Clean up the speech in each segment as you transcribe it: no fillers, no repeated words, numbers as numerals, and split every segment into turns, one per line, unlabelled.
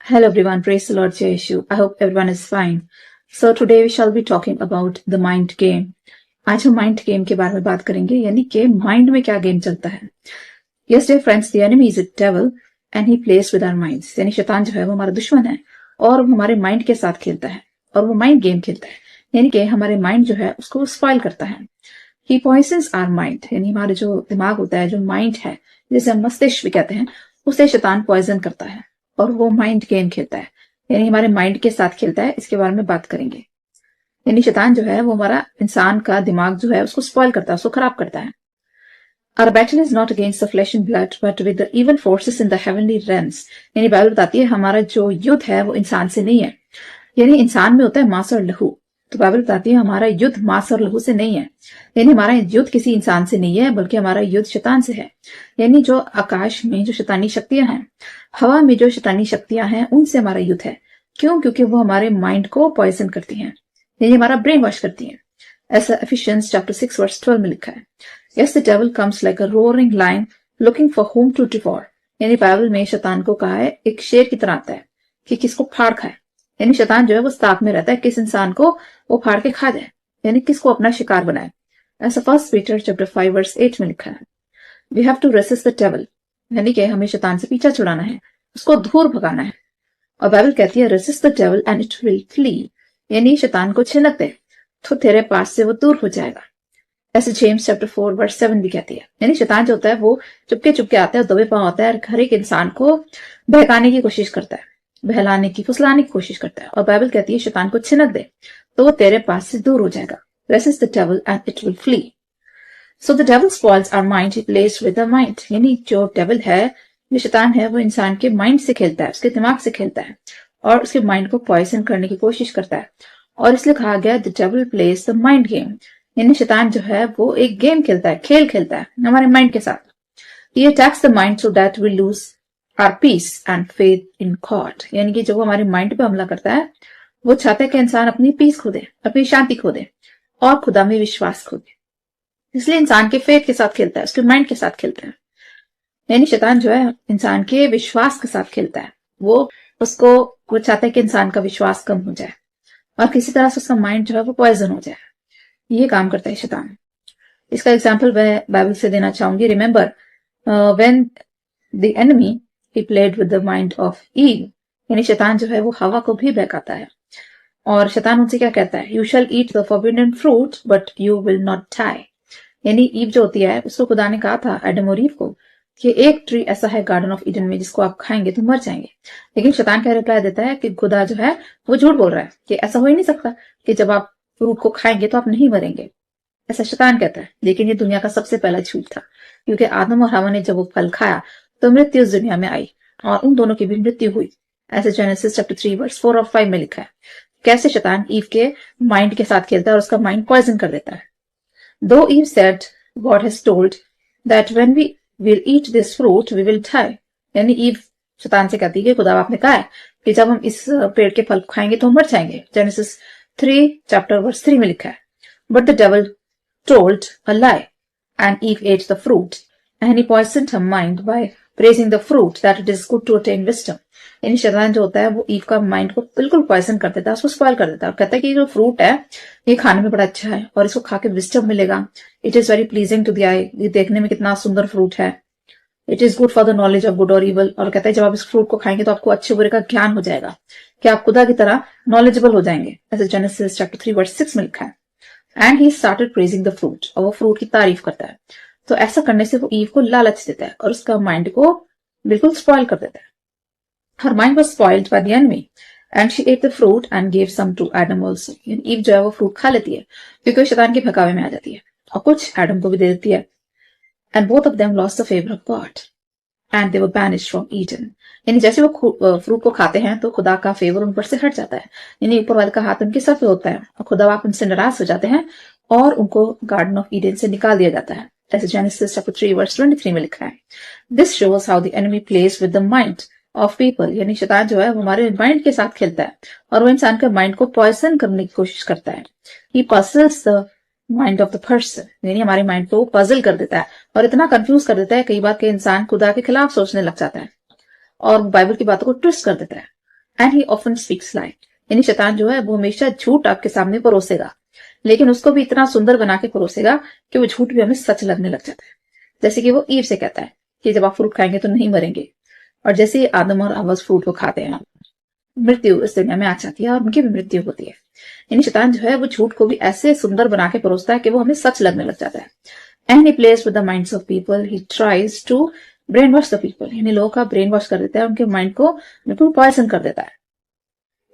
Hello everyone, praise the Lord Yeshu. I hope everyone is fine. So today we shall be talking about the mind game. आज हम mind game के बारे में बात करेंगे, यानी कि माइंड में क्या गेम चलता है. Yes dear friends, the enemy is a devil and he plays with our minds. यानी शैतान जो है वो हमारा दुश्मन है और वो हमारे माइंड के साथ खेलता है और वो माइंड गेम खेलता है, यानी कि हमारे माइंड जो है उसको स्पॉइल करता है. He poisons our mind, यानी हमारे जो दिमाग होता है, जो माइंड है, जिसे हम मस्तिष्क भी कहते हैं, उसे शैतान पॉइजन करता है और वो माइंड गेम खेलता है, यानी हमारे माइंड के साथ खेलता है. इसके बारे में बात करेंगे. यानी शैतान जो है वो हमारा इंसान का दिमाग जो है उसको स्पॉइल करता है, उसको खराब करता है. Our battle is not against the flesh and blood, but with the evil forces in the heavenly realms. यानी बाइबल बताती है हमारा जो युद्ध है वो इंसान से नहीं है, यानी इंसान में होता है मांस और लहू. तो बाइबल बताती है हमारा युद्ध मांस और लहू से नहीं है, यानी हमारा युद्ध किसी इंसान से नहीं है, बल्कि हमारा युद्ध शैतान से है. यानी जो आकाश में जो शैतानी शक्तियां हैं, हवा में जो शैतानी शक्तियां हैं, उनसे हमारा युद्ध है. क्यों? क्योंकि वो हमारे माइंड को पॉइजन करती हैं, यानी हमारा ब्रेन वॉश करती हैं. ऐसा एफिशिएंस चैप्टर 6 वर्स 12 में लिखा है. Yes, the devil comes like a roaring lion looking for whom to devour. यानी बाइबल में शैतान को कहा है एक शेर की तरह आता है कि किसको फाड़ खाए. यानी शैतान जो है वो ताक में रहता है किस इंसान को वो फाड़ के खा जाए, यानी किसको अपना शिकार बनाए. ऐसा 1 पीटर चैप्टर 5 वर्स 8 में लिखा है. We have to resist the devil, यानी कि हमें शैतान से पीछा छुड़ाना है, उसको दूर भगाना है. और बाइबल कहती है resist the devil and it will flee, यानी शैतान को छिनक दे तो तेरे पास से वो दूर हो जाएगा. ऐसे जेम्स चैप्टर 4 वर्स 7 भी कहती है. यानी शैतान जो होता है वो चुपके चुपके आता है, दबे पांव आता है और हर एक इंसान को बहकाने की कोशिश करता है, बहलाने की, फुसलाने की कोशिश करता है. और बाइबल कहती है शैतान को छिनक दे तो वो तेरे पास से दूर हो जाएगा. Resist the devil and it will flee. So the devil spoils our mind, he plays with the mind. यानी जो डेविल है, जो शैतान है, वो इंसान के माइंड से खेलता है, उसके दिमाग से खेलता है और उसके माइंड को पॉइजन करने की कोशिश करता है. और इसलिए कहा गया the devil plays the mind game, यानी शैतान जो है वो एक गेम खेलता है, खेल खेलता है हमारे माइंड के साथ. He attacks the mind so that we lose our peace and faith in God. यानी कि जो वो हमारे माइंड पे हमला करता है, वो चाहता है कि इंसान अपनी पीस खो दे, अपनी शांति खो दे और खुदा में विश्वास खो दे. इसलिए इंसान के फेथ के साथ खेलता है, उसके माइंड के साथ खेलता है. यानी शैतान जो है इंसान के विश्वास के साथ खेलता है. वो चाहता है कि इंसान का विश्वास कम हो जाए और किसी तरह से उसका माइंड जो है वो पॉइजन हो जाए. ये काम करता है शैतान. इसका एग्जाम्पल मैं बाइबल से देना चाहूंगी. Remember when the enemy he played with the mind of Eve, यानी शैतान जो है वो हवा को भी बहकाता है और शैतान उनसे क्या कहता है, you shall eat the forbidden fruit but you will not die. यानी ईव जो होती है उसको खुदा ने कहा था एडम और ईव को कि एक ट्री ऐसा है गार्डन ऑफ ईडन में जिसको आप खाएंगे तो मर जाएंगे. लेकिन शैतान क्या रिप्लाई देता है कि खुदा जो है वो झूठ बोल रहा है कि ऐसा हो ही नहीं सकता कि जब आप फ्रूट को खाएंगे तो आप नहीं मरेंगे. ऐसा शैतान कहता है. लेकिन ये दुनिया का सबसे पहला झूठ था, क्योंकि आदम और हवा ने जब वो फल खाया तो मृत्यु उस दुनिया में आई और उन दोनों की भी मृत्यु हुई. ऐसे जेनेसिस चैप्टर 3 वर्स 4 और 5 में लिखा है कैसे शैतान ईव के माइंड के साथ खेलता है और उसका माइंड पॉइजन कर देता है. Though Eve said God has told that when we will eat this fruit we will die. यानी ईव शैतान से कहती है कि खुदा आपने कहा है कि जब हम इस पेड़ के फल खाएंगे तो हम मर जाएंगे. जेनेसिस 3 चैप्टर वर्स 3 में लिखा है. But the devil told a lie and Eve ate the fruit and he poisoned her mind by praising the fruit that it is good to attain wisdom. यानी शैतान जो होता है वो ईव का माइंड को बिल्कुल पॉइजन कर देता है, उसको स्पॉइल कर देता है और कहता है कि ये जो फ्रूट है ये खाने में बड़ा अच्छा है और इसको खा के विस्डम मिलेगा. It is very pleasing to the eye, ये देखने में कितना सुंदर फ्रूट है. It is good for the knowledge of good और इवल. और कहता है जब आप इस फ्रूट को खाएंगे तो आपको अच्छे बुरे का ज्ञान हो जाएगा, कि आप खुदा की तरह नॉलेजेबल हो जाएंगे. ऐसे जेनेसिस चैप्टर 3 वर्स 6 में लिखा है. And he started praising the fruit, और वो फ्रूट की तारीफ करता है. तो ऐसा करने से वो ईव को लालच देता है और उसका माइंड को बिल्कुल स्पॉइल कर देता है. Her mind was spoiled by the enemy and she ate the fruit and give some to Adam also. Eve जो है वो फ्रूट खा लेती है क्योंकि वो शैतान के भगावे में आ जाती है और कुछ एडम को भी दे देती है. And both of them lost the favour of God and they were banished from Eden. यानी जैसे वो फ्रूट को खाते हैं तो खुदा का फेवर उन पर से हट जाता है, यानी ऊपर वाले का हाथ उनके सर पे होता है और खुदा आप उनसे नाराज हो जाते हैं और उनको गार्डन ऑफ ईडन से निकाल दिया जाता है. ऐसे जेनेसिस चैप्टर 3 वर्स 23 में लिखा है. This shows how the enemy plays with the mind of people. यानी शैतान जो है वो हमारे माइंड के साथ खेलता है और वो इंसान के माइंड को पॉइजन करने की कोशिश करता है. He puzzles the mind of the person, यानी हमारे माइंड को पजल कर देता है और इतना कंफ्यूज कर देता है कई बार कि इंसान खुदा के खिलाफ सोचने लग जाता है और बाइबल की बातों को ट्विस्ट कर देता है एंड ही ऑफन स्पीक्स लाई, यानी शैतान जो है वो हमेशा झूठ आपके सामने परोसेगा, लेकिन उसको भी इतना सुंदर बना के परोसेगा कि वो झूठ भी हमें सच लगने लग जाता है। जैसे कि वो ईव से कहता है कि जब आप फ्रूट खाएंगे तो नहीं मरेंगे, और जैसे ही आदम और हवा फ्रूट को खाते हैं, मृत्यु इस दुनिया में आ जाती है और उनकी भी मृत्यु होती है। यानी शैतान जो है वो झूठ को भी ऐसे सुंदर बना के परोसता है कि वो हमें सच लगने लग जाता है। And he plays with the minds of people, he tries to brain wash the people, यानी लोगों का ब्रेन वॉश कर देता है, उनके माइंड को बिल्कुल पॉइजन कर देता है।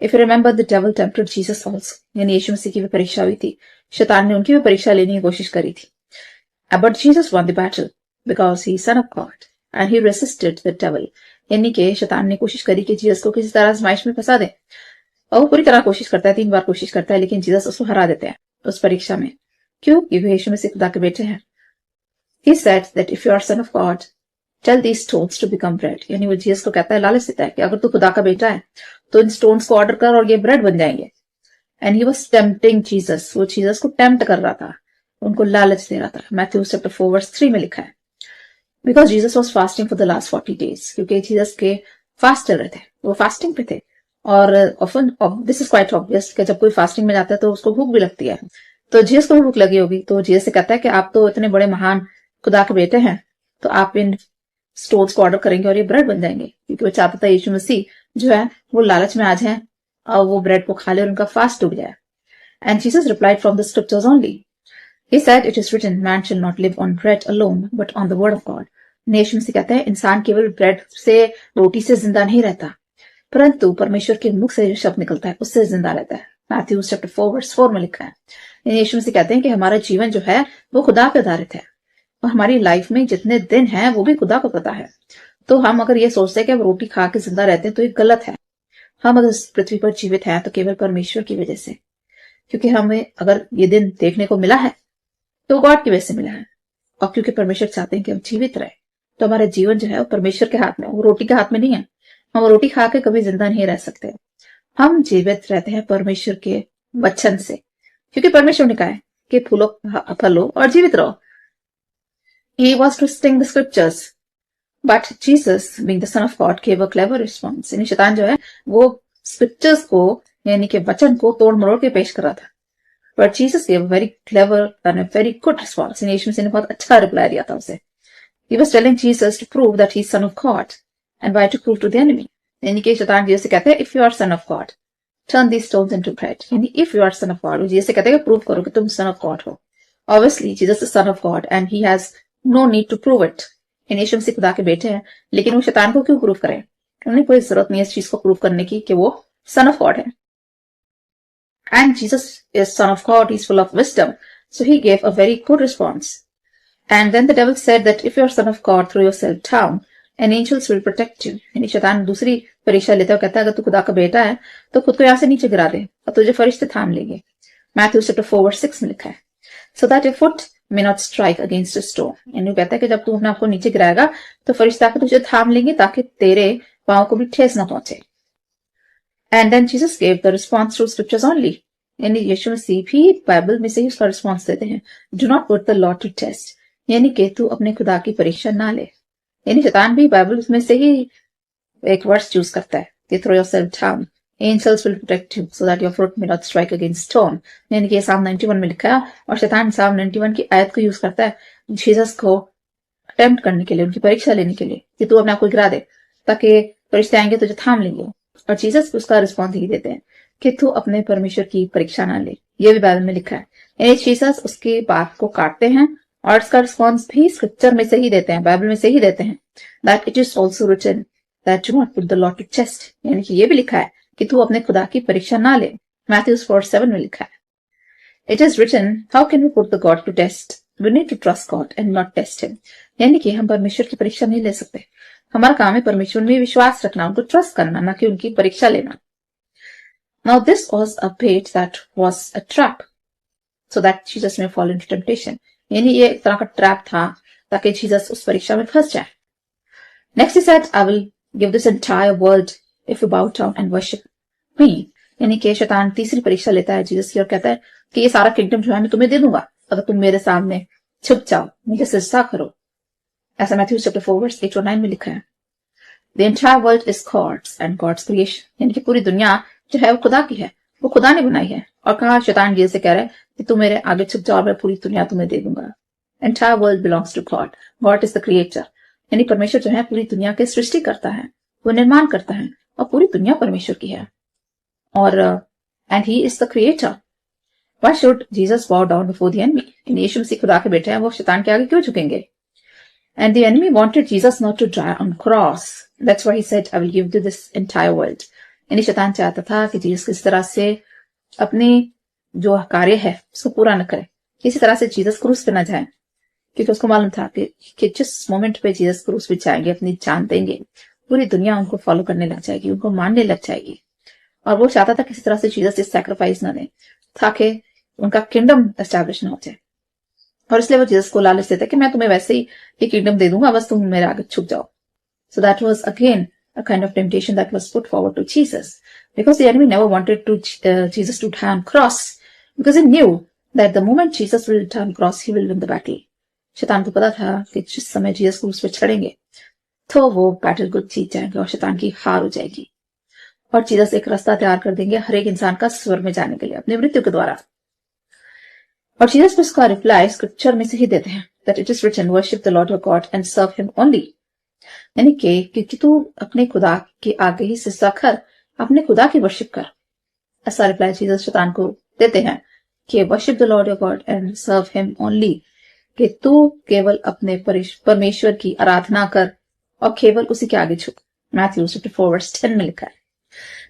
If you remember the devil tempted Jesus also, यानी यीशु मसीह की भी परीक्षा हुई थी, शैतान ने उनकी भी परीक्षा लेने की कोशिश करी थी। But Jesus won the battle because he is son of God and he resisted the devil, यानी कि शैतान ने कोशिश करी कि जीसस को किसी तरह आजमाइश में फंसा दे, और वो पूरी तरह कोशिश करता है, 3 बार कोशिश करता है, लेकिन जीसस उसको हरा देते हैं उस परीक्षा में। क्यों? क्योंकि यीशु मसीह खुदा के बेटे हैं। He said that if you are son of God, tell these stones to become bread, यानी वो जीसस को कहता है, लालच देता है कि अगर तू खुदा का बेटा है तो इन स्टोन्स को ऑर्डर कर और ये ब्रेड बन जाएंगे। And he was tempting Jesus, वो जीसस को टेम्प्ट कर रहा था, उनको लालच दे रहा था। मैथ्यू चैप्टर 4 वर्स 3 में लिखा है, because Jesus was fasting for the last 40 days, क्योंकि जीसस के फास्ट चल रहे थे, वो फास्टिंग पे थे। और often this is quite obvious कि जब कोई फास्टिंग में जाता है तो उसको भूख भी लगती है, तो जीसस को भी भूख लगी होगी। तो जीसस से कहता है कि आप तो इतने बड़े महान खुदा के बेटे हैं, तो आप इन स्टोन्स को ऑर्डर करेंगे और ये ब्रेड बन जाएंगे, क्योंकि वो चाहता था यीशु मसीह जो है वो लालच में आ जाए और वो ब्रेड को खा ले और उनका फास्ट डूब जाए। And Jesus replied from the scriptures only, he said it is written man shall not live on bread alone but on the word of God, यीशु मसीह कहते हैं इंसान केवल ब्रेड से, रोटी से जिंदा नहीं रहता, परंतु परमेश्वर के मुख से जो शब्द निकलता है उससे जिंदा रहता है। मैथ्यू चैप्टर 4 वर्स 4 में लिखा है। यीशु मसीह कहते हैं कि हमारा जीवन जो है वो खुदा पे आधारित है, और हमारी लाइफ में जितने दिन हैं वो भी खुदा को पता है। तो हम अगर ये सोचते हैं कि हम रोटी खा के जिंदा रहते हैं तो ये गलत है। हम अगर इस पृथ्वी पर जीवित हैं तो केवल परमेश्वर की वजह से, क्योंकि हमें अगर ये दिन देखने को मिला है तो गॉड की वजह से मिला है, और क्योंकि परमेश्वर चाहते हैं कि हम जीवित रहे, तो हमारा जीवन जो है वो परमेश्वर के हाथ में, वो रोटी के हाथ में नहीं है। हम रोटी खा के कभी जिंदा नहीं रह सकते, हम जीवित रहते हैं परमेश्वर के वचन से, क्योंकि परमेश्वर ने कहा है कि फूलो फलो और जीवित रहो। He was twisting the scriptures, but Jesus, being the son of God, gave a clever response. यानी शैतान जो है वो स्क्रिप्चर्स को, यानी कि वचन को तोड़ मरोड़ के पेश कर रहा था, but Jesus gave a very clever and a very good response. यीशु मसीह ने बहुत अच्छा रिप्लाई दिया था उसे। He was telling Jesus to prove that he is son of God, and why to prove to the enemy. यानी कि शैतान Jesus से कहते हैं, if you are son of God, turn these stones into bread. यानी if you are son of God, Jesus से कहते हैं कि प्रूव करो कि तुम son of God हो। Obviously, Jesus is son of God and he has no need to prove it. यीशु मसीह खुदा के बेटे हैं, लेकिन वो शैतान को क्यों प्रूव करें? उन्हें कोई जरूरत नहीं है इस चीज को प्रूव करने की कि वो son of God है। And Jesus is son of God, he's full of wisdom, so he gave a very good response. And then the devil said that if you are son of God, throw yourself down and angels will protect you. यानी शैतान दूसरी परीक्षा लेता है, कहता है अगर तू खुदा का बेटा है तो खुद को यहाँ से नीचे गिरा दे और तुझे फरिश्ते थाम लेंगे। मैथ्यू चैप्टर 4 वर्स 6 में लिखा है, so that your foot may not strike against a stone. यानी कहता है कि जब तू अपने आप को नीचे गिराएगा तो फरिश्ते आकर तुझे थाम लेंगे ताकि तेरे पांव को भी ठेस ना पहुंचे। And then Jesus gave the response through scriptures only. यानी यीशु मसीह भी बाइबल में से ही उसका रिस्पॉन्स देते हैं, do not put the Lord to test, यानी कि तू अपने खुदा की परीक्षा ना ले। यानी शैतान भी बाइबल में से ही एक वर्ड्स चूज करता है कि throw yourself down, angels will protect you so that your foot may not strike against stone. यानी कि साम 91 में लिखा है, और शैतान साम 91 की आयत को यूज करता है जीसस को अटेम्प्ट करने के लिए, उनकी परीक्षा लेने के लिए, कि तू अपने आप को गिरा दे ताकि फरिश्ते आएंगे तुझे थाम लेंगे। और जीसस उसका रिस्पॉन्स यही देते हैं कि तू अपने परमेश्वर की परीक्षा ना ले। ये भी बाइबल में लिखा है। यानी जीसस उसकी बात को काटते हैं और उसका रिस्पॉन्स भी स्क्रिप्चर में से ही देते हैं, बाइबल में से ही देते हैं, that it is also written that do not put the lord to test, यानी कि ये भी लिखा है कि तू अपने खुदा की परीक्षा ना ले। मैथ्यू 4:7 में लिखा है, it is written how can we put the God to test, we need to trust God and not test him. यानी कि हम परमेश्वर की परीक्षा नहीं ले सकते, हमारा काम है परमेश्वर में विश्वास रखना, उनको ट्रस्ट करना, ना कि उनकी परीक्षा लेना। Now this was a bait that was a trap, so that Jesus may fall into temptation. यानी ये एक तरह का ट्रैप था ताकि जीसस उस परीक्षा में फंस जाए। Next he said, I will give this entire world if you bow down and worship me. यानी कि शैतान तीसरी परीक्षा लेता है जीसस की और कहता है कि ये सारा किंगडम जो है मैं तुम्हें दे दूंगा अगर तुम मेरे सामने छुप जाओ, मुझे सजदा करो। ऐसा मैथ्यू चैप्टर 4 वर्स 8 और 9 में लिखा है। The entire world is God's and God's creation, यानी कि पूरी दुनिया जो है वो खुदा की है, वो खुदा ने बनाई है। और कहा शैतान ये से कह रहा है कि तू मेरे आगे छुप जा और मैं पूरी दुनिया तुम्हें दे दूंगा। Entire world belongs to God, God is the creator, यानी परमेश्वर जो है पूरी दुनिया के सृष्टि करता है, वो निर्माण करता है और पूरी दुनिया परमेश्वर की है। और and he is the creator. Why should Jesus bow down before the enemy? यीशु मसीह खुदा के बेटे हैं, वो शैतान के आगे क्यों झुकेंगे? And the enemy wanted Jesus not to die on cross. That's why he said, I will give you this entire world. यानी शैतान चाहता था कि जीसस किस तरह से अपनी जो कार्य है उसको पूरा न करे, किसी तरह से जीसस क्रूस पे न जाए, क्योंकि उसको मालूम था कि जिस मोमेंट पे जीसस क्रूस पे जाएंगे, अपनी जान देंगे, पूरी दुनिया उनको फॉलो करने लग जाएगी, उनको मानने लग जाएगी। और वो चाहता था किसी तरह से जीसस इस सैक्रिफाइस न दे ताकि उनका किंगडम एस्टैब्लिश ना हो जाए। और इसलिए वो जीसस को लालच देता है कि मैं तुम्हें वैसे ही ये किंगडम दे दूंगा, बस तुम मेरे आगे छुप जाओ। So that was again a kind of temptation that was put forward to Jesus, because the enemy never wanted to Jesus to die on cross, because he knew that the moment Jesus will die on cross, he will win the battle. शैतान को पता था कि जिस समय Jesus को उस पर चढ़ेंगे तो वो बैटल को जीत जाएंगे और शैतान की हार हो जाएगी। और जीसस एक रास्ता तैयार कर देंगे हर एक इंसान का स्वर्ग में जाने के लिए अपनी मृत्यु के द्वारा। और जीसस उसका रिप्लाई स्क्रिप्चर में से ही देते हैं, that it is written, worship the Lord your God and serve him only, यानी कि तू अपने खुदा के आगे ही सिजदा कर, अपने खुदा की वर्शिप कर। ऐसा रिप्लाई जीसस शैतान को देते हैं कि worship the lord your God and serve him only, कि तू केवल अपने परमेश्वर की आराधना कर और केवल उसी के आगे झुक। मैथ्यू चैप्टर 4 वर्स 10 में लिखा है।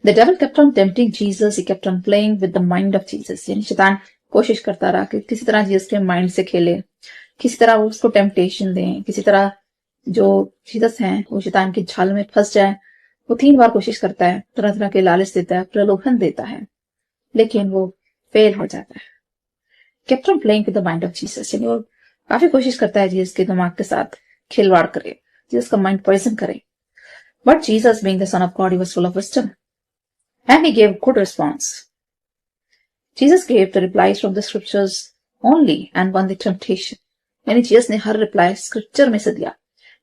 The devil kept on tempting Jesus, he kept on playing with the mind of Jesus, यानी शैतान कोशिश करता रहा कि किसी तरह जीसस के माइंड से खेले, किसी तरह वो उसको टेम्पटेशन दें, किसी तरह जो जीसस हैं वो शैतान की झाल में फंस जाए। वो 3 बार कोशिश करता है, तरह तरह के लालच देता है, प्रलोभन देता है, लेकिन वो फेल हो जाता है। kept on playing with the mind of Jesus, यानी वो काफी कोशिश करता है जीसस के दिमाग के साथ खिलवाड़ करे, जीसस का माइंड पॉइजन करे। But Jesus, being the Son of God, he was full of wisdom and he gave good response. Jesus gave the replies from the scriptures only and won the temptation. यानी Jesus ने हर reply scripture में से दिया,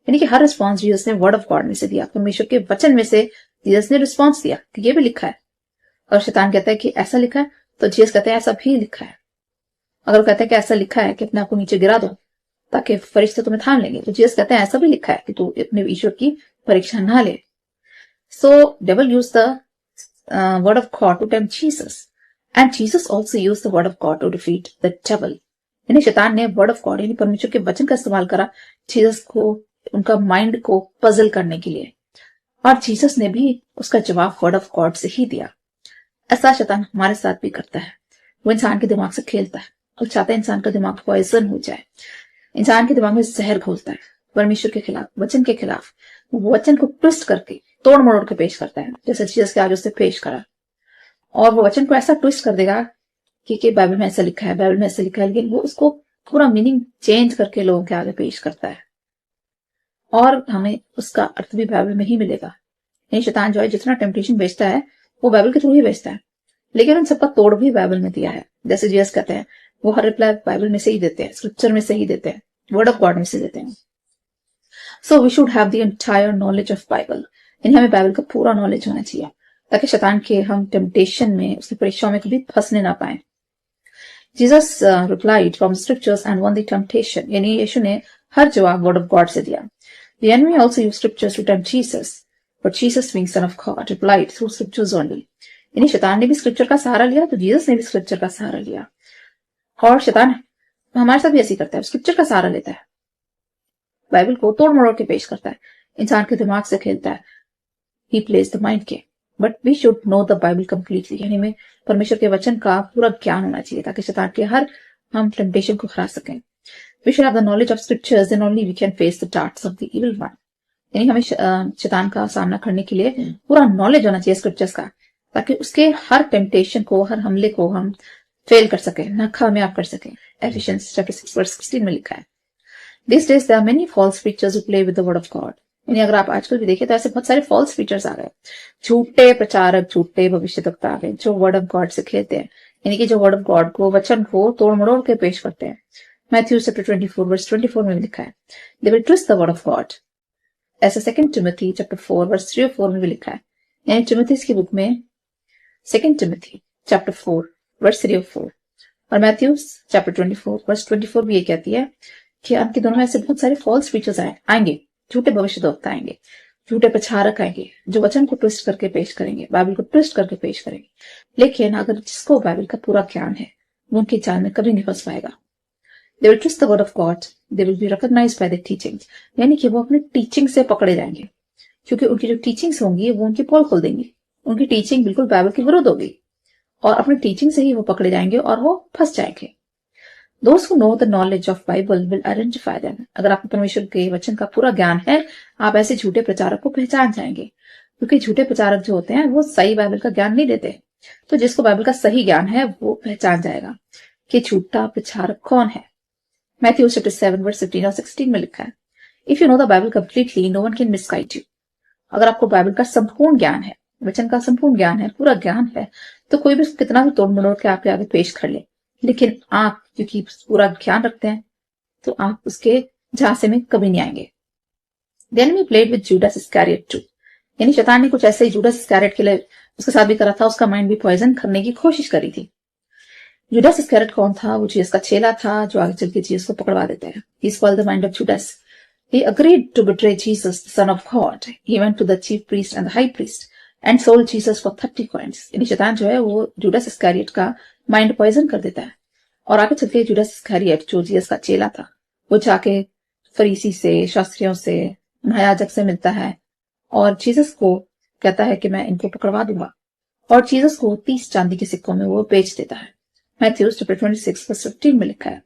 यानी कि हर response Jesus ने word of God में से दिया, परमेश्वर के वचन में से जीसस ने रिस्पॉन्स दिया कि ये भी लिखा है। और शैतान कहता है कि ऐसा लिखा है, तो जीसस कहते हैं ऐसा भी लिखा है। अगर वो कहता है कि ऐसा लिखा है कि अपने आप को नीचे गिरा दो ताकि फरिश्ते तुम्हें थाम लेंगे, तो जीसस कहते हैं ऐसा भी लिखा है कि तू अपने ईश्वर की परीक्षा ना ले। So devil use the word of God to tempt Jesus and Jesus also used the word of God to defeat the devil, यानी शैतान ने वर्ड ऑफ गॉड यानी परमेश्वर के वचन का इस्तेमाल करा जीसस को, उनका माइंड को पजल करने के लिए, और जीसस ने भी उसका जवाब वर्ड ऑफ गॉड से ही दिया। ऐसा शैतान हमारे साथ भी करता है। वो इंसान के दिमाग से खेलता है और चाहता है इंसान का दिमाग पॉइजन हो जाए, इंसान के दिमाग में जहर घोलता है परमेश्वर के खिलाफ, वचन के खिलाफ। वो वचन को ट्विस्ट करके तोड़ मरोड़ के पेश करता है, जैसे जीसस के आगे उससे पेश करा। और वो वचन को ऐसा ट्विस्ट कर देगा कि बाइबल में ऐसा लिखा है, बाइबल में ऐसा लिखा है, लेकिन वो उसको पूरा मीनिंग चेंज करके लोगों के आगे पेश करता है और हमें उसका अर्थ भी बाइबल में ही मिलेगा। यानी शैतान जो है जितना टेम्पटेशन बेचता है वो बाइबल के थ्रू ही बेचता है, लेकिन उन सबका तोड़ भी बाइबल में दिया है। जैसे जीसस कहते हैं वो हर रिप्लाई बाइबल में से ही देते हैं, स्क्रिप्चर में से ही देते हैं, वर्ड ऑफ गॉड में से देते हैं। So we should have the entire knowledge of Bible, यानी हमें बाइबल का पूरा नॉलेज होना चाहिए ताकि शैतान के हम टेम्पटेशन में, उसकी परीक्षाओं में कभी फंसने ना पाए। Jesus replied from scriptures and one the temptation, यानी यीशु ने हर जवाब वर्ड ऑफ गॉड से दिया। The enemy also used scriptures to tempt Jesus, but Jesus, being Son of God, replied through scriptures only. यानी शैतान ने भी स्क्रिप्चर का सहारा लिया तो जीसस ने भी स्क्रिप्चर का सहारा लिया। और शैतान हमारे साथ भी ऐसे करता है, स्क्रिप्चर का सहारा लेता है, बाइबल को तोड़ मरोड़ के पेश करता है, इंसान के दिमाग से खेलता है। He plays the mind game, but we should know the Bible completely, यानी हमें परमेश्वर के वचन का पूरा ज्ञान होना चाहिए ताकि शैतान के हर हम टेम्पटेशन को हरा सकें। We should have the knowledge of scriptures, then only we can face the darts of the evil one. यानी हमें शैतान का सामना करने के लिए पूरा नॉलेज होना चाहिए स्क्रिप्चर्स का, ताकि उसके हर टेम्पटेशन को, हर हमले को हम फेल कर सके, नाकामयाब कर सके। एफिशियंस चैप्टर 6 वर्स 16 में लिखा है। These days there are many false preachers who play with the word of God. यानी अगर आप आजकल भी देखें तो ऐसे बहुत सारे फॉल्स प्रीचर्स आ गए, झूठे प्रचारक, झूठे भविष्यवक्ता आ गए जो वर्ड ऑफ गॉड से खेलते हैं, यानी कि जो वर्ड ऑफ गॉड को, वचन को तोड़ मरोड़ के पेश करते हैं। Matthew chapter 24 verse 24 में लिखा है, they will twist the word of God. ऐसा 2 टिमोथी चैप्टर 4 वर्स 3 और 4 में भी लिखा है। यानी टिमोथीज की बुक में 2 टिमोथी चैप्टर 4 वर्स 3 और 4 और मैथ्यूज चैप्टर 24 वर्स 24 भी ये कहती है कि आपके दोनों में ऐसे बहुत सारे फॉल्स टीचर्स आएंगे, झूठे भविष्यद्वक्ता आएंगे, झूठे प्रचारक आएंगे जो वचन को ट्विस्ट करके पेश करेंगे, बाइबल को ट्विस्ट करके पेश करेंगे। लेकिन अगर जिसको बाइबल का पूरा ज्ञान है वो उनके जाल में कभी नहीं फंस पाएगा। They will twist the word of God. They will be recognized by their teachings. यानी कि वो अपने टीचिंग से पकड़े जाएंगे, क्योंकि उनकी जो टीचिंग्स होंगी वो उनकी पोल खोल देंगी। उनकी टीचिंग बिल्कुल बाइबल के विरुद्ध होगी और अपनी टीचिंग से ही वो पकड़े जाएंगे और वो फंस जाएंगे। Those who know the knowledge of Bible will identify them. अगर आपको परमेश्वर के वचन का पूरा ज्ञान है, आप ऐसे झूठे प्रचारक को पहचान जाएंगे, क्योंकि झूठे प्रचारक जो होते हैं वो सही बाइबल का ज्ञान नहीं देते। तो जिसको बाइबल का सही ज्ञान है वो पहचान जाएगा कि झूठा प्रचारक कौन है। मैथ्यू चैप्टर 7 वर्स 15 और 16 में लिखा है, if you know the Bible completely no one can misguide you. अगर आपको बाइबल का संपूर्ण ज्ञान है, वचन का संपूर्ण ज्ञान है, पूरा ज्ञान है, तो कोई भी कितना भी तोड़ मरोड़ के आपके आगे पेश कर ले, लेकिन आप क्योंकि पूरा ज्ञान रखते हैं तो आप उसके झांसे में कभी नहीं आएंगे। The enemy played with Judas Iscariot too. यानी शैतान ने कुछ ऐसे ही जूडास इस्करियोट के लिए उसके साथ भी करा था, उसका माइंड भी पॉइजन करने की कोशिश करी थी। जूडास इस्करियोट कौन था? वो जीसस का चेला था जो आगे चल के जीसस को पकड़वा देता है। He spoiled the mind of Judas. He agreed to betray Jesus, the Son of God. He went to the chief priest and the high priest and sold Jesus for 30 coins. यानी शैतान जो है वो Judas Iscariot का mind poison कर देता है और आगे चल के जूडास इस्करियोट जो जीसस का चेला था वो जाके फरीसी से, शास्त्रियों से, महायाजक से मिलता है और जीसस को कहता है कि मैं इनको पकड़वा दूंगा और जीसस को 30 चांदी के सिक्कों में वो बेच देता है। मैथ्यू चैप्टर 26 वर्स 15 में लिखा है,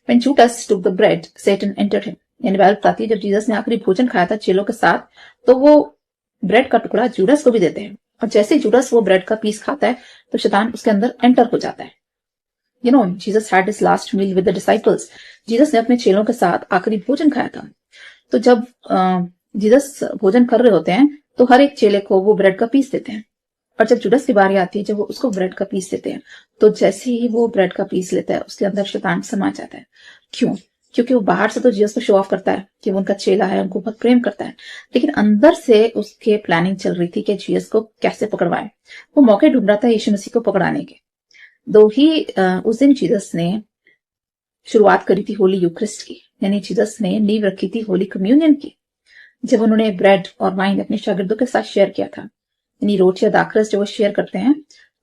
When Judas took the bread, Satan entered him. यानी बाइबल बताती है जब जीसस ने आखिरी भोजन खाया था चेलों के साथ तो वो ब्रेड का टुकड़ा जूडास को भी देते हैं और जैसे ही जूडास वो ब्रेड का पीस खाता है तो शैतान उसके अंदर एंटर हो जाता है। You know, Jesus had his last meal with the disciples. Jesus ने अपने चेलों के साथ आखिरी भोजन खाया था। तो जब जीसस भोजन कर रहे होते हैं तो हर एक चेले को वो ब्रेड का पीस देते हैं और जब जुडास की बारी आती है जब वो उसको ब्रेड का पीस देते हैं तो जैसे ही वो ब्रेड का पीस लेता है उसके अंदर शैतान समा जाता है। क्यों? क्योंकि वो बाहर से तो जीसस को शो ऑफ करता है कि वो उनका चेला है, उनको बहुत प्रेम करता है, लेकिन अंदर से उसके प्लानिंग चल रही थी कि जीसस को कैसे पकड़वाए। वो मौके ढूंढ रहा था यीशु मसीह को पकड़ाने के। दो ही उस दिन जीसस ने शुरुआत करी थी होली यूक्रिस्ट की, यानी जीसस ने नींव रखी थी होली कम्युनियन की जब उन्होंने ब्रेड और वाइन अपने शागिर्दों के साथ शेयर किया था। यानी रोटी या दाखरस जो वो शेयर करते हैं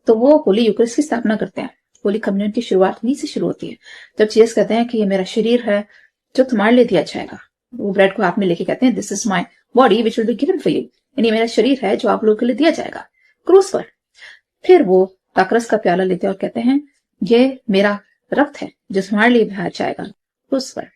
तो वो होली यूक्रिस्ट की स्थापना करते हैं। होली कम्युनियन की शुरुआत वहीं से शुरू होती है जब जीसस कहते हैं कि ये मेरा शरीर है जो तुम्हारे लिए दिया जाएगा। वो ब्रेड को हाथ में लेके कहते हैं this is my body which will be given for you, यानी मेरा शरीर है जो आप लोगों के लिए दिया जाएगा क्रूस पर। फिर वो दाखरस का प्याला लेते हैं और कहते हैं ये मेरा रक्त है जो तुम्हारे लिए बहाया जाएगा क्रूस पर।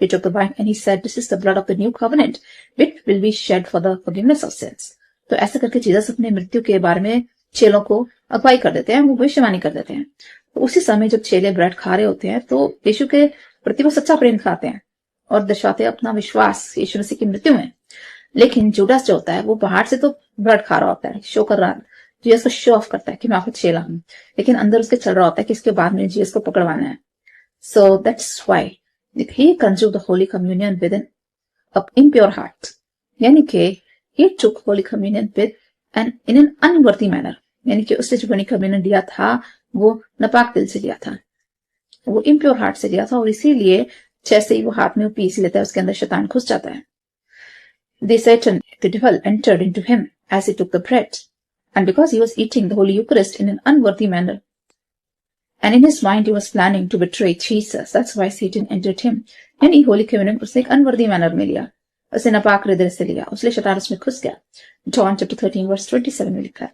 He took the wine and he said, "This is the blood of the new covenant, which will be shed for the forgiveness of sins." तो ऐसा करके जीसस अपने मृत्यु के बारे में चेलों को अगुवाई कर देते हैं, वो भविष्यवाणी कर देते हैं। तो उसी समय जब चेले ब्रेड खा रहे होते हैं तो यीशु के प्रति वो सच्चा प्रेम खाते हैं और दर्शाते हैं अपना विश्वास यीशु मसीह की मृत्यु में। लेकिन जुडास जो होता है वो बाहर से तो ब्रेड खा रहा होता है, शो कर रहा है, जीसस को शो ऑफ करता है कि मैं आपका चेला हूं, लेकिन अंदर उसके चल रहा होता है कि इसके बाद में जीसस को पकड़वाना है। So that's why he consumed the Holy Communion with an impure heart. यानी कि he took Holy Communion in an unworthy manner. यानी कि उसने जो Holy Communion लिया था वो नापाक दिल से लिया था, वो impure heart से लिया था और इसीलिए जैसे ही वो हाथ में वो पीस लेता है उसके अंदर शैतान घुस जाता है। The devil entered into him as he took the bread, and because he was eating the Holy Eucharist in an unworthy manner, and in his mind he was planning to betray Jesus. That's why Satan entered him. यानी holy communion उसने एक unworthy manner में लिया, उसे नापाक हृदय से लिया, उसलिए शैतान उसमें घुस गया। John chapter 13 verse 27 में लिखा है,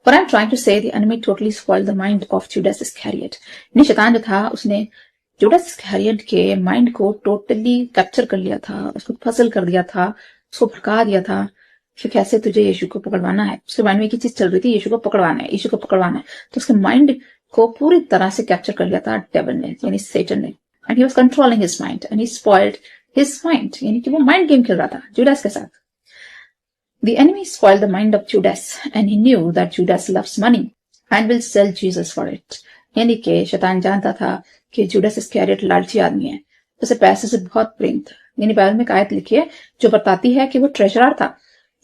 What I'm trying to say, the enemy totally spoiled the mind of Judas Iscariot. यानी शैतान जो था उसने जुडास इस्करियोट के माइंड को टोटली कैप्चर कर लिया था, उसको फसल कर दिया था, उसको भड़का दिया था कि कैसे तुझे यीशु को पकड़वाना है। उसके माइंड में एक चीज चल रही थी, यीशु को पकड़वाना है, यीशु को पकड़वाना है। तो उसके माइंड को पूरी तरह से कैप्चर कर लिया था डेविल ने, यानी सैटन ने, and he was controlling his mind and he spoiled his mind, यानी कि वो माइंड गेम खेल रहा था जुडास के साथ। The enemy spoiled the mind of Judas and he knew that Judas loves money and will sell Jesus for it. यानी कि शैतान जानता था कि जुडास इस्करियोट लालची आदमी है, उसे पैसे से बहुत प्रेम था, यानी बाइबल में एक आयत लिखी है जो बताती है कि वो ट्रेजरर था।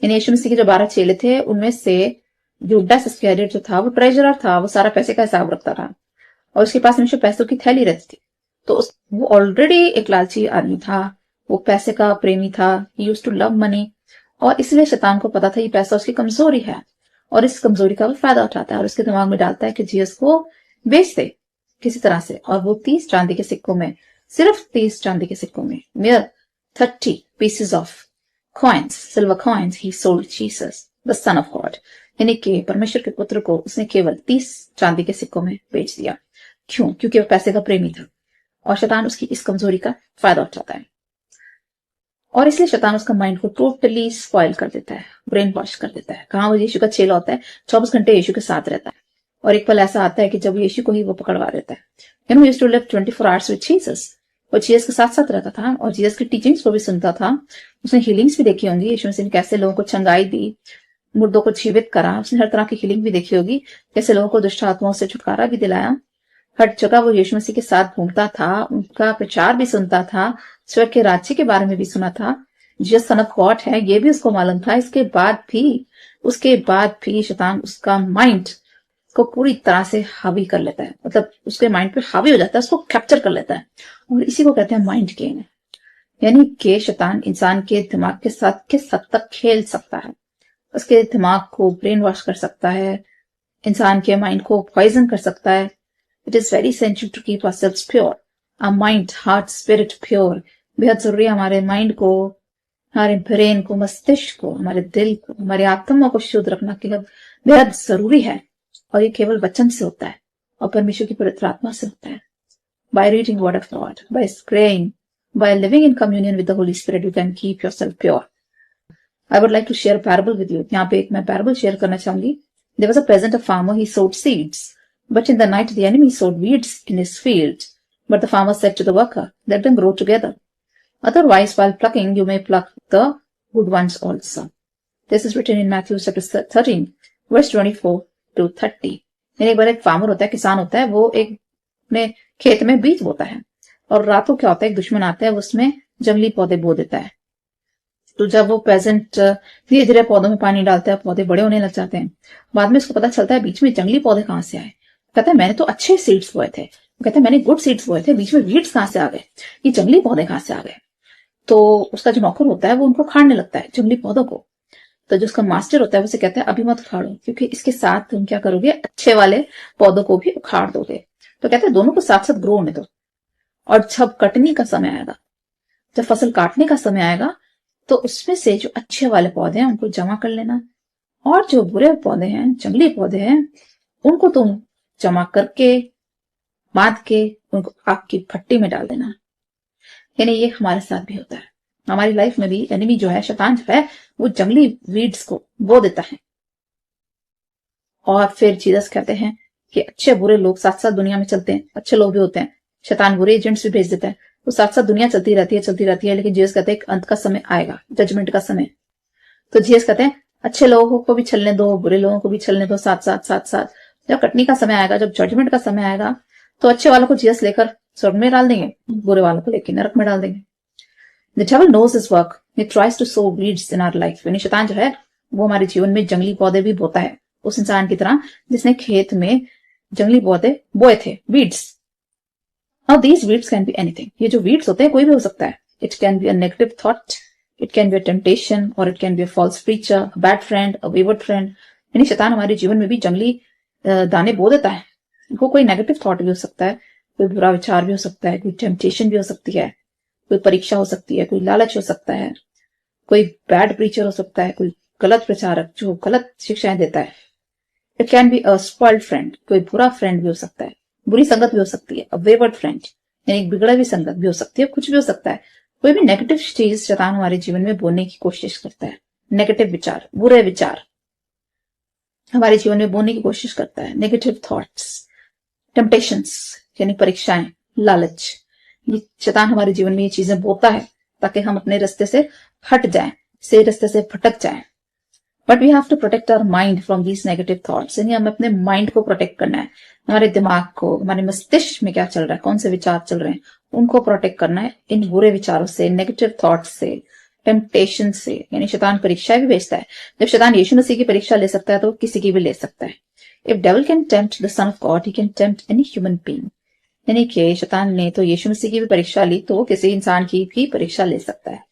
यानी यीशु मसीह के जो 12 चेले थे उनमें से यूदास इस्करियोट जो था वो ट्रेजरर था, वो सारा पैसे का हिसाब रखता था और उसके पास हमेशा पैसों की थैली रहती थी। तो वो ऑलरेडी एक लालची आदमी था, वो पैसे का प्रेमी था, he used to love money, और इसलिए शैतान को पता था ये पैसा उसकी कमजोरी है और इस कमजोरी का वो फायदा उठाता है और उसके दिमाग में डालता है कि जीसस को बेच दे किसी तरह से। और वो 30 चांदी के सिक्कों में, सिर्फ 30 चांदी के सिक्कों में, mere 30 pieces of coins, silver coins, he sold Jesus, the son of God। यानी कि परमेश्वर के पुत्र को उसने केवल 30 चांदी के सिक्कों में बेच दिया। क्यों? क्योंकि वो पैसे का प्रेमी था और शैतान उसकी इस कमजोरी का फायदा उठाता है और इसलिए शैतान उसका माइंड को टोटली स्पॉइल कर देता है, ब्रेन वॉश कर देता है। कहां वो यीशु का चेला होता है, 24 घंटे यीशु के साथ रहता है और एक पल ऐसा आता है कि जब यीशु को ही वो पकड़वा देता है। You know, he used to live 24 hours with Jesus. वो जीसस के साथ साथ रहता था और जीसस की टीचिंग्स को भी सुनता था। उसने हीलिंग्स भी देखी होंगी, यीशु मसीह ने कैसे लोगों को चंगाई दी, मुर्दों को जीवित करा। उसने हर तरह की हीलिंग भी देखी होगी, कैसे लोगों को दुष्ट आत्माओं से छुटकारा भी दिलाया। हर जगह वो यीशु मसीह के साथ घूमता था, उनका प्रचार भी सुनता था, स्वर्ग के राज्य के बारे में भी सुना था। जीसस सन ऑफ गॉड है ये भी उसको मालूम था। उसके बाद भी शैतान उसका माइंड को पूरी तरह से हावी कर लेता है, मतलब उसके माइंड पे हावी हो जाता है, उसको कैप्चर कर लेता है और इसी को कहते हैं माइंड गेम। यानी कि शैतान इंसान के दिमाग के साथ किस हद तक खेल सकता है, उसके दिमाग को ब्रेन वॉश कर सकता है, इंसान के माइंड को पॉइजन कर सकता है। It is very essential to keep ourselves pure, our mind, heart, spirit pure. बेहद जरूरी है हमारे माइंड को, हमारे ब्रेन को, मस्तिष्क को, हमारे दिल को, हमारी आत्मा को शुद्ध रखना केवल बेहद जरूरी है और ये केवल वचन से होता है और परमेश्वर की पवित्र आत्मा से होता है। By reading word of God, by praying, by living in communion with the holy spirit, you can keep yourself pure. I would like to share parable with you. यहाँ पे एक मैं पैराबल शेयर करना चाहूंगी। There was a peasant, a farmer, he sowed seeds, but in the night the enemy sowed weeds in his field, but the farmer said to the worker, let them grow together, otherwise while plucking you may pluck the good ones also। This is written in Matthew chapter 13 verse 24 to 30। एक बार एक farmer होता है, किसान होता है, वो एक अपने खेत में बीज बोता है और रात को क्या होता है, एक दुश्मन आता है, उसमें जंगली पौधे बो देता है। तो जब वो पेजेंट धीरे धीरे पौधों में पानी डालता है, पौधे बड़े होने लग जाते हैं। बाद में उसको पता चलता है बीच में जंगली पौधे कहां से आए। कहता है मैंने तो अच्छे सीड्स बोए थे, कहते हैं मैंने गुड सीड्स बोए थे, बीच में वीड्स कहां से आ गए, ये जंगली पौधे कहां से आ गए। तो उसका जो नौकर होता है वो उनको उखाड़ने लगता है, जंगली पौधों को। तो जो उसका मास्टर होता है उसे कहता है अभी मत उखाड़ो, क्योंकि इसके साथ तुम क्या करोगे, अच्छे वाले पौधों को भी उखाड़ दोगे। तो कहते हैं दोनों को साथ साथ ग्रो होने दो और जब कटने का समय आएगा, जब फसल काटने का समय आएगा, तो उसमें से जो अच्छे वाले पौधे हैं उनको जमा कर लेना और जो बुरे पौधे हैं, जंगली पौधे हैं, उनको तुम जमा करके बांध के उनको आग की भट्टी में डाल देना। यानी ये हमारे साथ भी होता है। हमारी लाइफ में भी एनिमी जो है, शैतान जो है, वो जंगली वीड्स को बो देता है और फिर जीसस कहते हैं कि अच्छे बुरे लोग साथ साथ दुनिया में चलते हैं, अच्छे लोग भी होते हैं, शैतान बुरे एजेंट्स भी भेज देता है, तो साथ साथ दुनिया चलती रहती है। लेकिन जीसस कहते हैं अंत का समय आएगा, जजमेंट का समय। तो जीसस कहते हैं अच्छे लोगों को भी चलने दो, बुरे लोगों को भी चलने दो, साथ। जब कटनी का समय आएगा, जब जजमेंट का समय आएगा, तो अच्छे वालों को जीसस लेकर स्वर्ग में डाल देंगे, बुरे वालों को लेकर नरक में डाल देंगे। The devil knows his work. He tries to sow weeds in our life। यानी शैतान जो है वो हमारे जीवन में जंगली पौधे भी बोता है, उस इंसान की तरह जिसने खेत में जंगली पौधे बोए थे, weeds। Now these weeds can be anything। ये जो weeds होते हैं कोई भी हो सकता है। It can be a negative thought, it can be a temptation, or it can be a false preacher, a bad friend, a wayward friend। यानी शैतान हमारे जीवन में भी जंगली दाने बो देता है। वो कोई नेगेटिव थॉट भी हो सकता है, कोई बुरा विचार भी हो सकता है, कोई टेम्पटेशन भी हो सकती है, कोई परीक्षा हो सकती है, कोई लालच हो सकता है, कोई बैड प्रीचर हो सकता है, कोई गलत प्रचारक जो गलत शिक्षाएं देता है। It can be a spoiled friend, कोई बुरा फ्रेंड भी हो सकता है, बुरी संगत भी हो सकती है, अ वेवर्ड फ्रेंड यानी बिगड़ा हुई संगत भी हो सकती है, कुछ भी हो सकता है। कोई भी नेगेटिव चीज शैतान हमारे जीवन में बोलने की कोशिश करता है, नेगेटिव विचार, बुरे विचार हमारे जीवन में बोलने की कोशिश करता है, नेगेटिव थॉट्स, टेम्पटेशंस यानी परीक्षाएं, लालच। ये शैतान हमारे जीवन में ये चीजें बोता है ताकि हम अपने रास्ते से हट जाएं, सही रास्ते से भटक जाएं। But we have to protect our mind from these negative thoughts, यानी हमें अपने माइंड को प्रोटेक्ट करना है, हमारे दिमाग को, हमारे मस्तिष्क में क्या चल रहा है, कौन से विचार चल रहे हैं, उनको प्रोटेक्ट करना है इन बुरे विचारों से, नेगेटिव थॉट्स से, टेम्पटेशन से। यानी शैतान परीक्षाएं भी भेजता है। जब शैतान यीशु मसीह की परीक्षा ले सकता है तो किसी की भी ले सकता है। If devil can tempt the son of God, he can tempt any human being. यानी कि शैतान ने तो यीशु मसीह की भी परीक्षा ली, तो वो किसी इंसान की भी परीक्षा ले सकता है।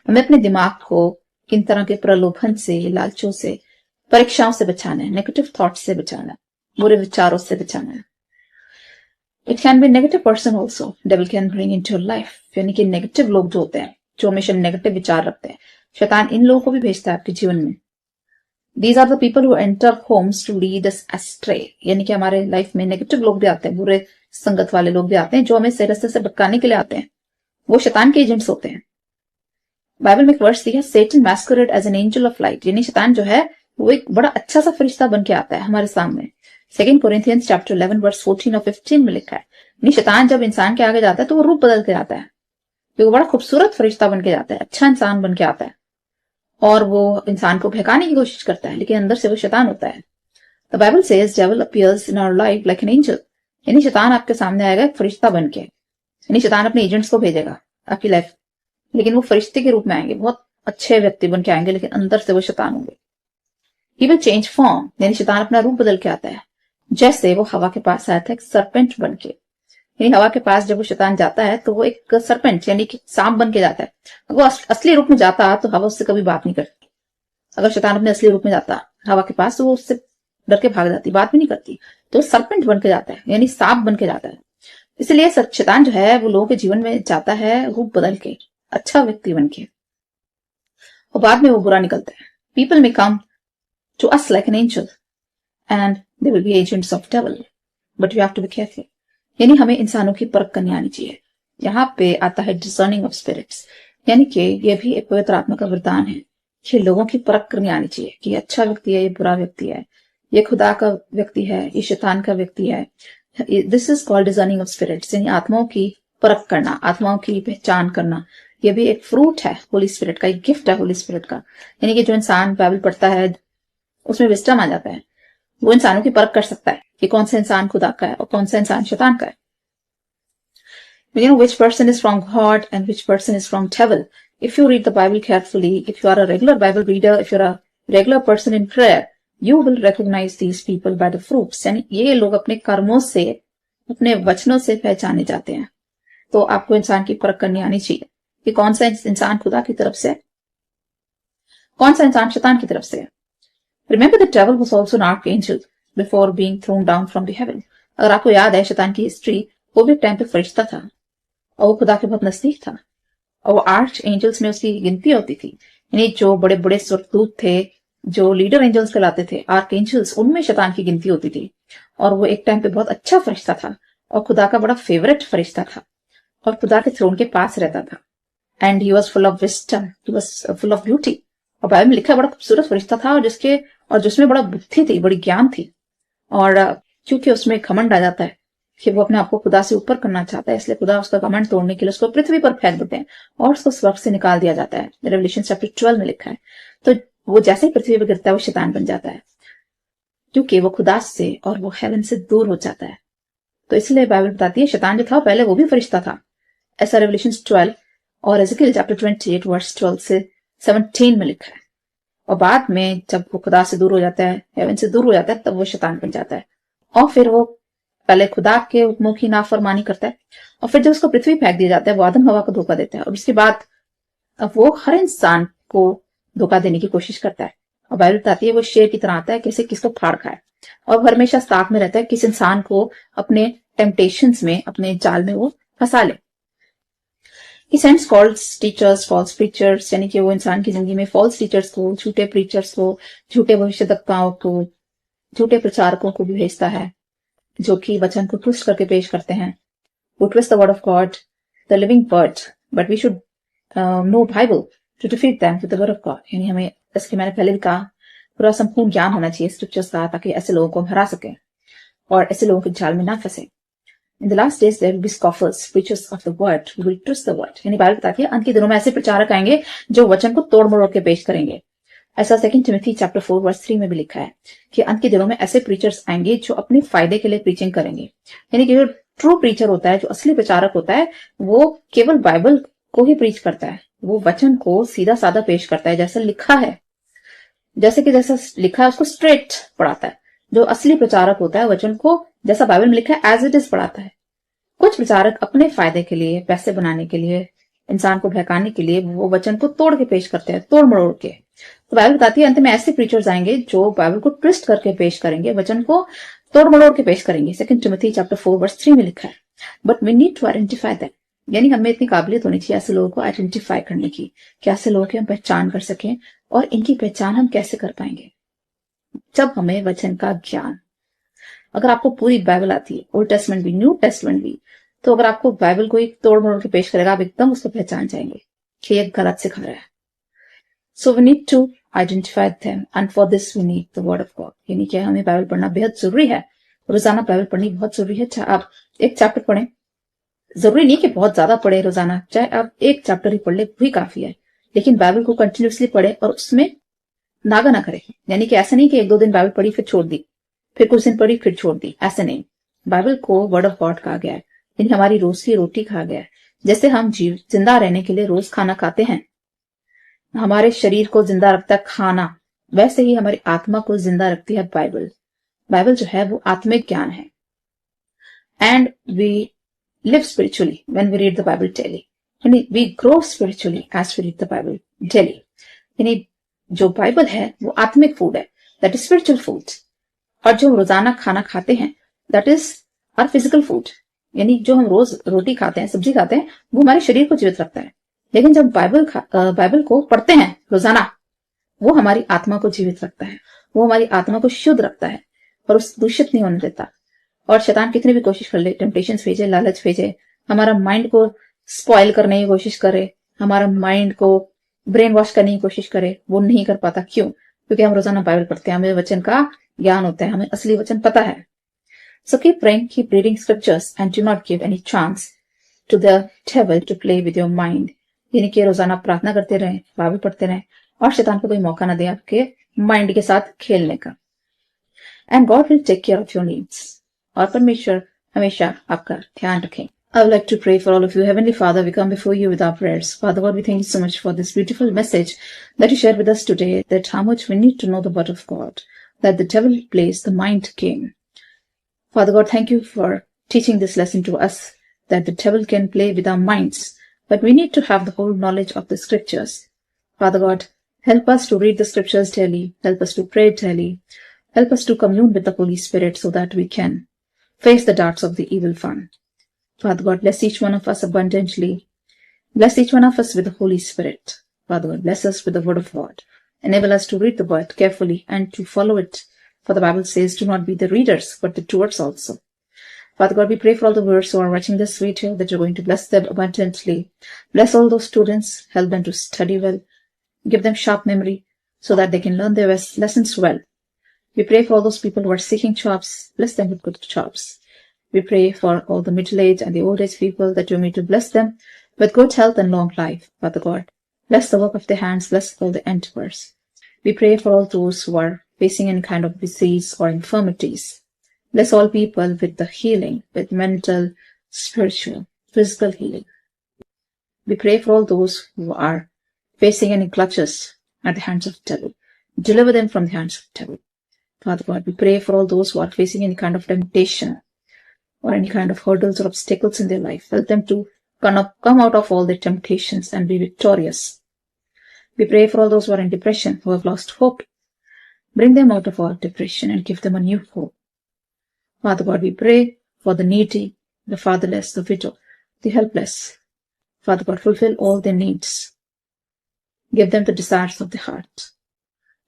हमें अपने दिमाग को किन तरह के प्रलोभन से, लालचों से, परीक्षाओं से बचाना है, नेगेटिव थॉट्स से बचाना है, बुरे विचारों से बचाना है। It can be negative person also devil can bring into your life, यानी कि नेगेटिव लोग जो होते हैं, जो हमेशा नेगेटिव विचार रखते हैं, शैतान इन लोगों को भी भेजता है आपके जीवन में। These are the people who enter homes to lead us astray, यानी कि हमारे लाइफ में नेगेटिव लोग भी आते हैं, बुरे संगत वाले लोग भी आते हैं, जो हमें सही रास्ते से भटकाने के लिए आते हैं। वो शैतान के एजेंट्स होते हैं। बाइबल में एक वर्स दिया, Satan masquerade as an angel of light, यानी शैतान जो है वो एक बड़ा अच्छा सा फरिश्ता बन के आता है हमारे सामने। 2 Corinthians chapter 11 verse 14 और 15 में लिखा है, यानी शैतान जब इंसान के आगे जाता है तो वो रूप बदल के आता है, वो बड़ा खूबसूरत फरिश्ता बन के जाता है, अच्छा इंसान बन के आता है, और वो इंसान को बहकाने की कोशिश करता है, लेकिन अंदर से वो शैतान होता है। The Bible says devil appears in our life like an angel, यानी शैतान आपके सामने आएगा एक फरिश्ता बन के, यानी शैतान अपने एजेंट्स को भेजेगा आपकी लाइफ, लेकिन वो फरिश्ते के रूप में आएंगे, बहुत अच्छे व्यक्ति बन के आएंगे, लेकिन अंदर से वो शैतान होंगे। ही विल चेंज फॉर्म, यानी शैतान अपना रूप बदल के आता है, जैसे वो हवा के पास आया था एक सरपेंट बन के। यानी हवा के पास जब वो शैतान जाता है तो वो एक सरपेंट यानी कि सांप बन के जाता है। अगर वो असली रूप में जाता तो हवा उससे कभी बात नहीं करती। अगर शैतान अपने असली रूप में जाता हवा के पास तो वो उससे डर के भाग जाती, बात भी नहीं करती। तो सरपेंट बन के जाता है, यानी सांप बन के जाता है। इसलिए शैतान जो है वो लोगों के जीवन में जाता है रूप बदल के, अच्छा व्यक्ति बन के, और बाद में वो बुरा निकलता है। People may come to us like an angel and they will be agents of devil, but we have to be careful. यानी हमें इंसानों की परख करनी आनी चाहिए। यहाँ पे आता है डिसर्निंग ऑफ स्पिरिट्स, यानी कि ये भी एक पवित्र आत्मा का वरदान है कि लोगों की परख करनी आनी चाहिए कि ये अच्छा व्यक्ति है, ये बुरा व्यक्ति है, ये खुदा का व्यक्ति है, ये शैतान का व्यक्ति है। This is called discerning of spirits, यानी आत्माओं की परख करना, आत्माओं की पहचान करना। ये भी एक फ्रूट है होली स्पिरिट का, एक गिफ्ट है होली स्पिरिट का। यानी कि जो इंसान बाइबल पढ़ता है उसमें विस्डम आ जाता है, वो इंसानों की परख कर सकता है कि कौन सा इंसान खुदा का है और कौन सा इंसान शैतान का है। You know which person is from God and which person is from devil. If you read the Bible carefully, if you are a regular Bible reader, if you're a regular person in prayer, you will recognize these people by the fruits. यानी ये लोग अपने कर्मों से, अपने वचनों से पहचाने जाते हैं। तो आपको इंसान की परख करनी आनी चाहिए कि कौन सा इंसान खुदा की तरफ से, कौन सा इंसान शैतान की तरफ से। Remember the devil was also an archangel before being thrown down from the heaven. अगर आपको याद है शैतान की हिस्ट्री, वो भी एक टाइम पे फरिश्ता था और वो खुदा के बहुत नजदीक था, और वो आर्च एंजल्स में उसकी गिनती होती थी। यानी जो बड़े बड़े स्वर्गदूत थे, जो लीडर एंजल्स कहलाते थे, आर्क एंजल्स, उनमें शैतान की गिनती होती थी। और वो एक टाइम पे बहुत अच्छा फरिश्ता था और खुदा का बड़ा फेवरेट फरिश्ता था और खुदा के थ्रोन के पास रहता था। And he was full of wisdom, he was full of beauty. और बाइबल में लिखा बड़ा खूबसूरत फरिश्ता था और जिसमें बड़ा बुद्धि थी, बड़ी ज्ञान थी। और क्योंकि उसमें घमंड आ जाता है कि वो अपने आप को खुदा से ऊपर करना चाहता है, इसलिए खुदा उसका घमंड तोड़ने के लिए उसको पृथ्वी पर फेंक देते हैं और उसको स्वर्ग से निकाल दिया जाता है। रेवलेशन चैप्टर 12 में लिखा है। तो वो जैसे ही पृथ्वी पर गिरता है वो शैतान बन जाता है, क्योंकि वो खुदा से और वो हेवन से दूर हो जाता है। तो इसलिए बाइबल बताती है शैतान जो था पहले वो भी फरिश्ता था, ऐसा रेवलेशन 12 और एज़ेकियल चैप्टर 28 वर्स 12 से 17 में लिखा है। और बाद में जब वो खुदा से दूर हो जाता है, हेवन से दूर हो जाता है, तब वो शैतान बन जाता है और फिर वो पहले खुदा के हुक्मों की नाफरमानी करता है और फिर जब उसको पृथ्वी फेंक दिया जाता है वो आदम हवा को धोखा देता है और उसके बाद वो हर इंसान को धोखा देने की कोशिश करता है। और बाइबल बताती है वो शेर की तरह आता है, कैसे किसको फाड़ खाए, और हमेशा साथ में रहता है किस इंसान को अपने टेम्पटेशंस में, अपने जाल में वो फंसा ले। He sends false teachers, false preachers, यानी कि वो इंसान की जिंदगी में false teachers को, झूठे preachers को, झूठे भविष्यद्वक्ताओं को, झूठे प्रचारकों को भी भेजता है, जो कि वचन को ट्विस्ट करके पेश करते हैं। वो twist the word of God, the living word, but we should know Bible to defeat them with the word of God. यानी हमें, जैसे मैंने पहले भी कहा, पूरा संपूर्ण ज्ञान होना चाहिए स्क्रिप्चर्स का, ताकि ऐसे लोगों को हम हरा सके और ऐसे लोगों के जाल में ना फंसे। In the last days there will be scoffers, preachers of the word, who will twist the word. यानी बाइबल बताती है अंत के दिनों में ऐसे प्रचारक आएंगे जो वचन को तोड़ मरोड़ के पेश करेंगे ऐसा 2 टिमोथी चैप्टर 4 वर्स 3 में भी लिखा है कि अंत के दिनों में ऐसे प्रीचर्स आएंगे जो अपने फायदे के लिए प्रीचिंग करेंगे। यानी कि जो ट्रू प्रीचर होता है, जो असली प्रचारक होता है, वो केवल बाइबल को ही प्रीच करता है। वो वचन को सीधा साधा पेश करता है, जैसा लिखा है, जैसा लिखा है उसको स्ट्रेट पढ़ाता है। जो असली प्रचारक होता है वचन को जैसा बाइबल में लिखा है एज इट इज पढ़ाता है। कुछ प्रचारक अपने फायदे के लिए, पैसे बनाने के लिए, इंसान को बहकाने के लिए वो वचन को तोड़ के पेश करते हैं, तोड़ मरोड़ के। तो बाइबल बताती है अंत में ऐसे प्रीचर्स आएंगे जो बाइबल को ट्विस्ट करके पेश करेंगे, वचन को तोड़ मरोड़ के पेश करेंगे। 2 टिमोथी चैप्टर 4 वर्स 3 में लिखा है, but we need to identify them. यानी हमें इतनी काबिलियत होनी चाहिए ऐसे लोगों को आइडेंटिफाई करने की, कि ऐसे लोगों की हम पहचान कर सकें। और इनकी पहचान हम कैसे कर पाएंगे? जब हमें वचन का ज्ञान, अगर आपको पूरी बाइबल आती है, ओल्ड टेस्टमेंट भी, न्यू टेस्टमेंट भी, तो अगर आपको बाइबल को एक तोड़ मरोड़ के पेश करेगा, आप एकदम उसको पहचान जाएंगे कि ये गलत सिखा रहा है। So we need to identify them and for this we need the word of God. यानी कि हमें बाइबल पढ़ना बेहद जरूरी है। रोजाना बाइबल पढ़नी बहुत जरूरी है। चाहे आप एक चैप्टर पढ़ें, जरूरी नहीं कि बहुत ज्यादा पढ़े रोजाना, चाहे आप एक चैप्टर ही पढ़ ले भी काफी है, लेकिन बाइबल को कंटिन्यूसली पढ़े और उसमें नागा ना करे। यानी कि ऐसा नहीं कि 1-2 दिन बाइबल पढ़ी फिर छोड़ दी, फिर कुछ दिन पढ़ी फिर छोड़ दी, ऐसा नहीं। बाइबल को वर्ड ऑफ गॉड कहा गया है, यानी हमारी रोज की रोटी कहा गया है। जैसे हम जिंदा रहने के लिए रोज खाना खाते हैं, हमारे शरीर को जिंदा रखता है खाना, वैसे ही हमारी आत्मा को जिंदा रखती है बाइबल। बाइबल जो है वो आत्मिक ज्ञान है। And we live spiritually when we read the Bible daily, यानी we grow spiritually as we read the Bible daily. यानी जो बाइबल है वो आत्मिक फूड है, दैट इज स्पिरिचुअल फूड। और जो हम रोजाना खाना खाते हैं, that is our physical food. यानी जो हम रोज रोटी खाते हैं, सब्जी खाते हैं, वो हमारे शरीर को जीवित रखता है। लेकिन जब बाइबल को पढ़ते हैं रोजाना, वो हमारी आत्मा को जीवित रखता है, वो हमारी आत्मा को शुद्ध रखता है और उस दूषित नहीं होने देता। और शैतान कितनी भी कोशिश कर ले, टेम्पटेशंस भेजे, लालच भेजे, हमारा माइंड को स्पॉइल करने की कोशिश करे, हमारा माइंड को ब्रेन वॉश करने की कोशिश करे, वो नहीं कर पाता। क्यों? क्योंकि हम रोजाना बाइबल पढ़ते हैं, हमें वचन का ज्ञान होता है, हमें असली वचन पता है। So keep praying, keep reading scriptures and do not give any chance to the devil to play with your mind. यानी कि रोजाना प्रार्थना करते रहें, बाइबल पढ़ते रहें और शैतान को कोई मौका ना दे आपके माइंड के साथ खेलने का। And God will take care of your needs. और परमेश्वर हमेशा आपका ध्यान रखें। I would like to pray for all of you. Heavenly Father, we come before you with our prayers. Father God, we thank you so much for this beautiful message that you shared with us today, that how much we need to know the word of God, that the devil plays the mind game. Father God, thank you for teaching this lesson to us, that the devil can play with our minds, but we need to have the whole knowledge of the scriptures. Father God, help us to read the scriptures daily, help us to pray daily, help us to commune with the Holy Spirit so that we can face the darts of the evil one. Father God, bless each one of us abundantly. Bless each one of us with the Holy Spirit. Father God, bless us with the word of God. Enable us to read the word carefully and to follow it. For the Bible says, do not be the readers, but the doers also. Father God, we pray for all the viewers who are watching this video, that you're going to bless them abundantly. Bless all those students, help them to study well, give them sharp memory so that they can learn their lessons well. We pray for all those people who are seeking jobs, bless them with good jobs. We pray for all the middle-aged and the old-age people, that you may to bless them with good health and long life. Father God, bless the work of their hands, bless all the endeavors. We pray for all those who are facing any kind of disease or infirmities. Bless all people with the healing, with mental, spiritual, physical healing. We pray for all those who are facing any clutches at the hands of the devil. Deliver them from the hands of the devil. Father God, we pray for all those who are facing any kind of temptation or any kind of hurdles or obstacles in their life. Help them to come out of all their temptations and be victorious. We pray for all those who are in depression, who have lost hope. Bring them out of all depression and give them a new hope. Father God, we pray for the needy, the fatherless, the widow, the helpless. Father God, fulfill all their needs. Give them the desires of the heart.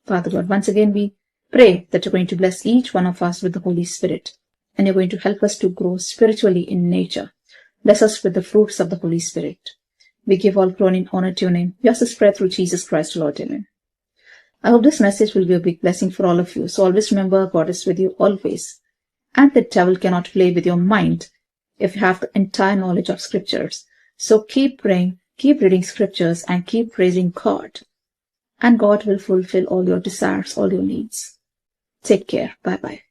Father God, once again we pray that you're going to bless each one of us with the Holy Spirit, and you're going to help us to grow spiritually in nature. Bless us with the fruits of the Holy Spirit. We give all glory and honor to your name. We ask this prayer through Jesus Christ, Lord. Amen. I hope this message will be a big blessing for all of you. So always remember, God is with you always. And the devil cannot play with your mind if you have the entire knowledge of scriptures. So keep praying, keep reading scriptures, and keep praising God. and God will fulfill all your desires, all your needs. Take care. Bye bye.